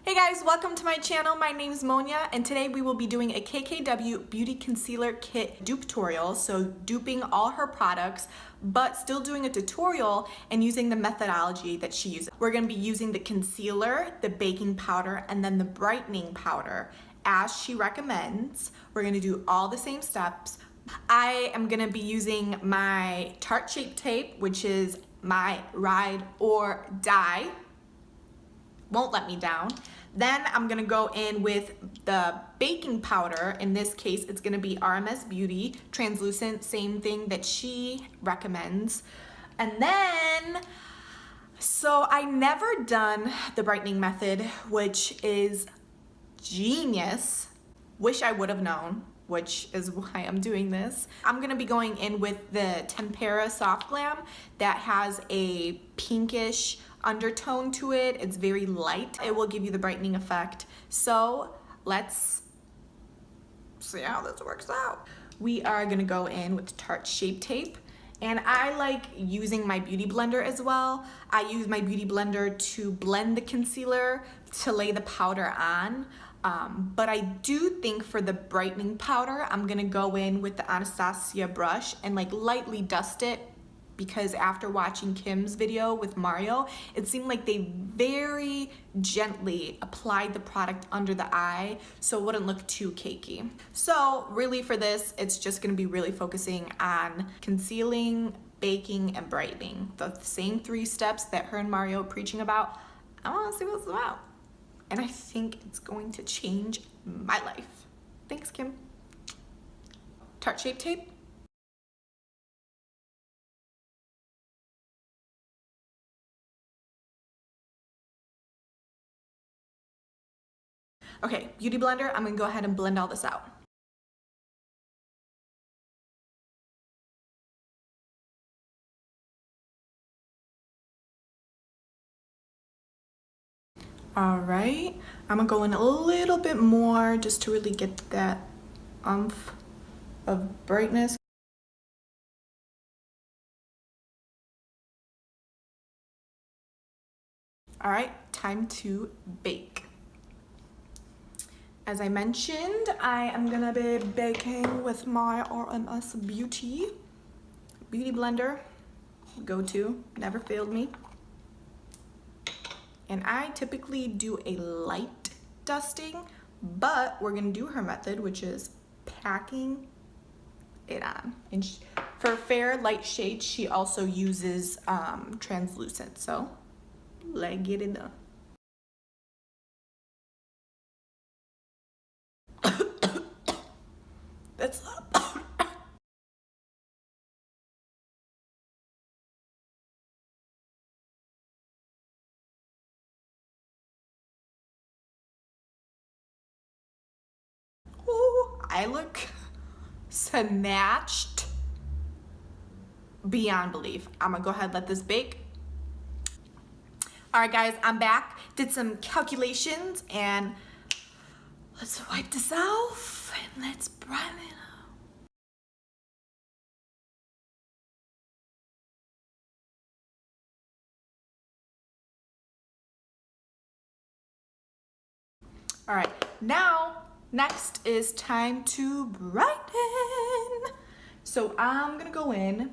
Hey guys, welcome to my channel. My name is Monia and today we will be doing a KKW Beauty Concealer Kit dupe tutorial. So duping all her products, but still doing a tutorial and using the methodology that she uses. We're gonna be using the concealer, the baking powder, and then the brightening powder as she recommends. We're gonna do all the same steps. I am gonna be using my Tarte Shape Tape, which is my ride or die. Won't let me down. Then I'm gonna go in with the baking powder. In this case, it's gonna be RMS Beauty, translucent, same thing that she recommends. And then, so I never done the brightening method, which is genius. Wish I would have known, which is why I'm doing this. I'm gonna be going in with the Tempera Soft Glam that has a pinkish undertone to it. It's very light. It will give you the brightening effect. So let's see how this works out. We are gonna go in with Tarte Shape Tape, and I like using my beauty blender as well. I use my beauty blender to blend the concealer to lay the powder on. But I do think for the brightening powder, I'm gonna go in with the Anastasia brush and like lightly dust it, because after watching Kim's video with Mario, it seemed like they very gently applied the product under the eye so it wouldn't look too cakey. So really for this, it's just gonna be really focusing on concealing, baking, and brightening. The same 3 steps that her and Mario are preaching about. I wanna see what's about. And I think it's going to change my life. Thanks, Kim. Tarte Shape Tape. Okay, beauty blender, I'm gonna go ahead and blend all this out. All right, I'm gonna go in a little bit more just to really get that oomph of brightness. All right, time to bake. As I mentioned, I am gonna be baking with my RMS Beauty blender, go-to, never failed me. And I typically do a light dusting, but we're gonna do her method, which is packing it on. And for fair light shades, she also uses translucent, so let's get it done. That's oh, I look snatched beyond belief. I'm gonna go ahead and let this bake. All right, guys, I'm back. Did some calculations and let's wipe this off and let's brighten it up. All right, now, next is time to brighten. So I'm gonna go in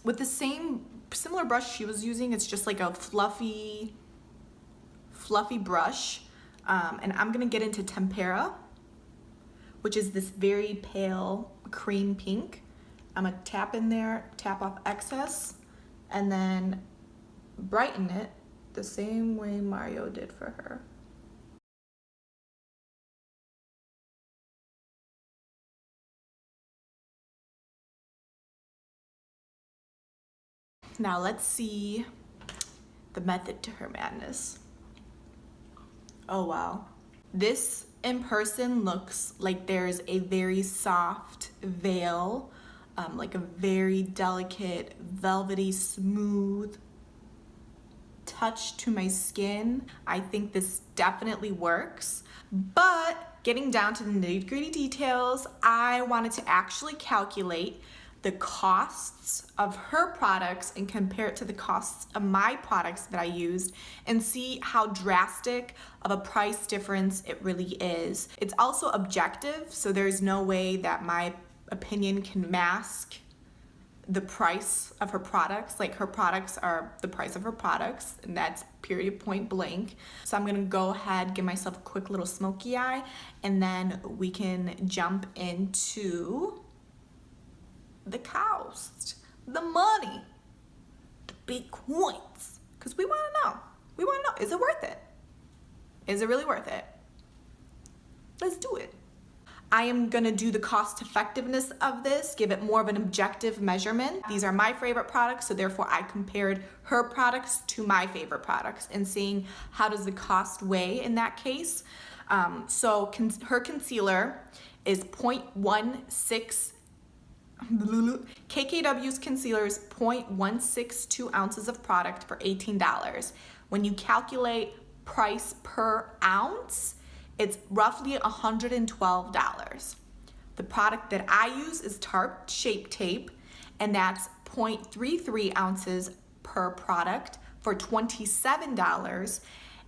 with the similar brush she was using. It's just like a fluffy brush. And I'm gonna get into Tempera, which is this very pale cream pink. I'm gonna tap in there, tap off excess, and then brighten it the same way Mario did for her. Now let's see the method to her madness. Oh wow. This in person looks like there's a very soft veil, like a very delicate, velvety, smooth touch to my skin. I think this definitely works, but getting down to the nitty-gritty details, I wanted to actually calculate the costs of her products and compare it to the costs of my products that I used and see how drastic of a price difference it really is. It's also objective, so there's no way that my opinion can mask the price of her products. Like, her products are the price of her products, and that's period, point blank. So I'm gonna go ahead, give myself a quick little smoky eye, and then we can jump into the cost, the money, the big coins, because we wanna know, is it worth it? Is it really worth it? Let's do it. I am gonna do the cost effectiveness of this, give it more of an objective measurement. These are my favorite products, so therefore I compared her products to my favorite products and seeing how does the cost weigh in that case. Her concealer is 0.16, KKW's concealer is 0.162 ounces of product for $18. When you calculate price per ounce, it's roughly $112. The product that I use is Tarte Shape Tape, and that's 0.33 ounces per product for $27,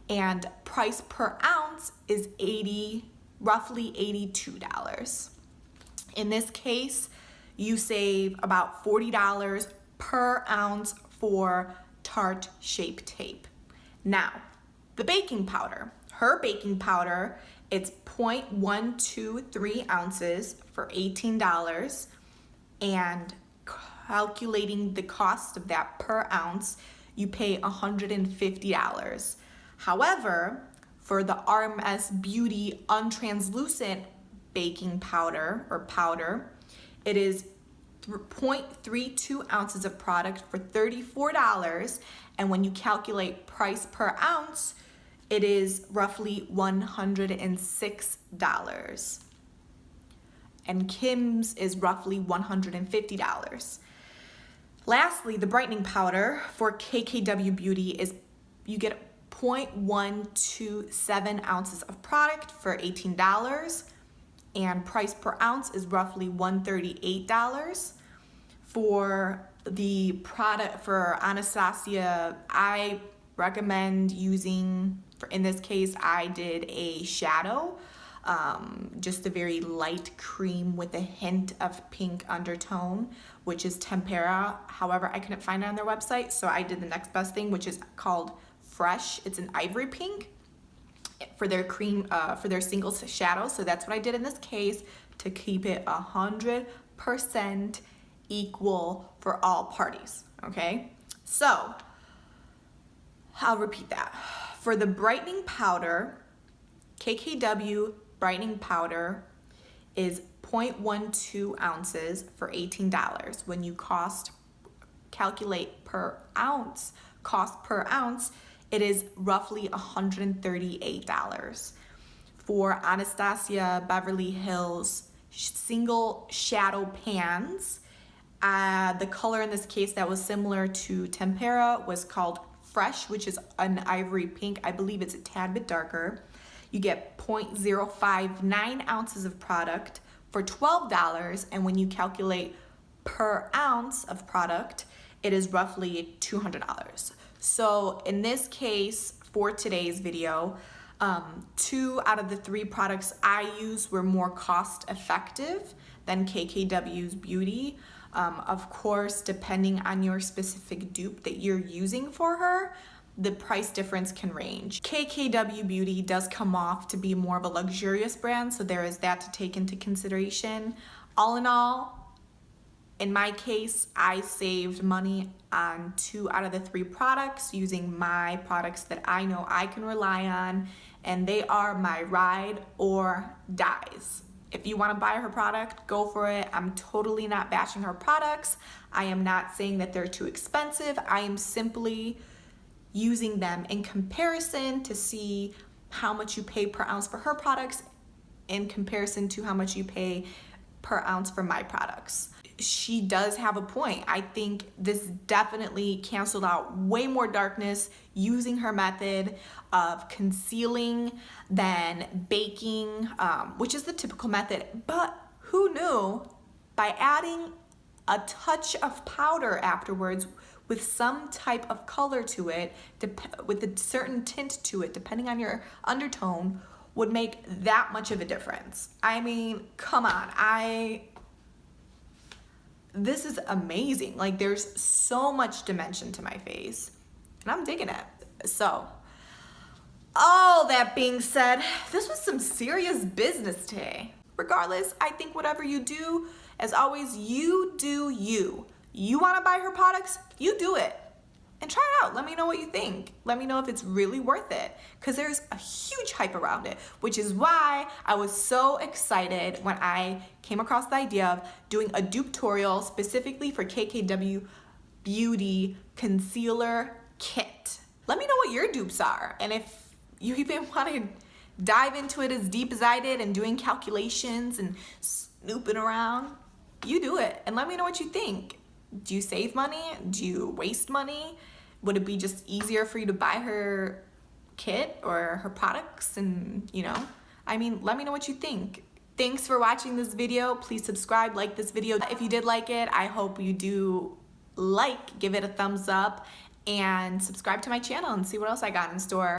and price per ounce is roughly $82. In this case, you save about $40 per ounce for Tarte Shape Tape. Now, the baking powder. Her baking powder, it's 0.123 ounces for $18, and calculating the cost of that per ounce, you pay $150. However, for the RMS Beauty Untranslucent baking powder or powder, it is 0.32 ounces of product for $34, and when you calculate price per ounce, it is roughly $106. And Kim's is roughly $150. Lastly, the brightening powder for KKW Beauty is, you get 0.127 ounces of product for $18, and price per ounce is roughly $138. For the product for Anastasia, I recommend using, in this case, I did a shadow, just a very light cream with a hint of pink undertone, which is Tempera. However, I couldn't find it on their website, so I did the next best thing, which is called Fresh. It's an ivory pink for their cream, for their single shadow. So that's what I did in this case to keep it 100% equal for all parties, okay? So, I'll repeat that. For the brightening powder, KKW brightening powder is 0.12 ounces for $18. When you calculate per ounce, cost per ounce, it is roughly $138. For Anastasia Beverly Hills single shadow pans, the color in this case that was similar to Tempera was called Fresh, which is an ivory pink. I believe it's a tad bit darker. You get 0.059 ounces of product for $12, and when you calculate per ounce of product, it is roughly $200. So in this case, for today's video, 2 out of the 3 products I use were more cost effective than KKW's Beauty. Of course, depending on your specific dupe that you're using for her, the price difference can range. KKW Beauty does come off to be more of a luxurious brand, so there is that to take into consideration. All in all, in my case, I saved money on 2 out of the 3 products using my products that I know I can rely on, and they are my ride or dies. If you want to buy her product, go for it. I'm totally not bashing her products. I am not saying that they're too expensive. I am simply using them in comparison to see how much you pay per ounce for her products in comparison to how much you pay per ounce for my products. She does have a point. I think this definitely canceled out way more darkness using her method of concealing than baking, which is the typical method. But who knew by adding a touch of powder afterwards with some type of color to it, with a certain tint to it, depending on your undertone, would make that much of a difference. I mean, come on, this is amazing. Like, there's so much dimension to my face, and I'm digging it. So, all that being said, this was some serious business today. Regardless, I think whatever you do, as always, you do you. You want to buy her products? You do it. And try it out. Let me know what you think. Let me know if it's really worth it, because there's a huge hype around it, which is why I was so excited when I came across the idea of doing a Dupetorial specifically for KKW Beauty Concealer Kit. Let me know what your dupes are, and if you even want to dive into it as deep as I did and doing calculations and snooping around, you do it and let me know what you think. Do you save money? Do you waste money? Would it be just easier for you to buy her kit or her products? And I mean, let me know what you think. Thanks for watching this video. Please subscribe, like this video. If you did like it, I hope you do give it a thumbs up, and subscribe to my channel and see what else I got in store.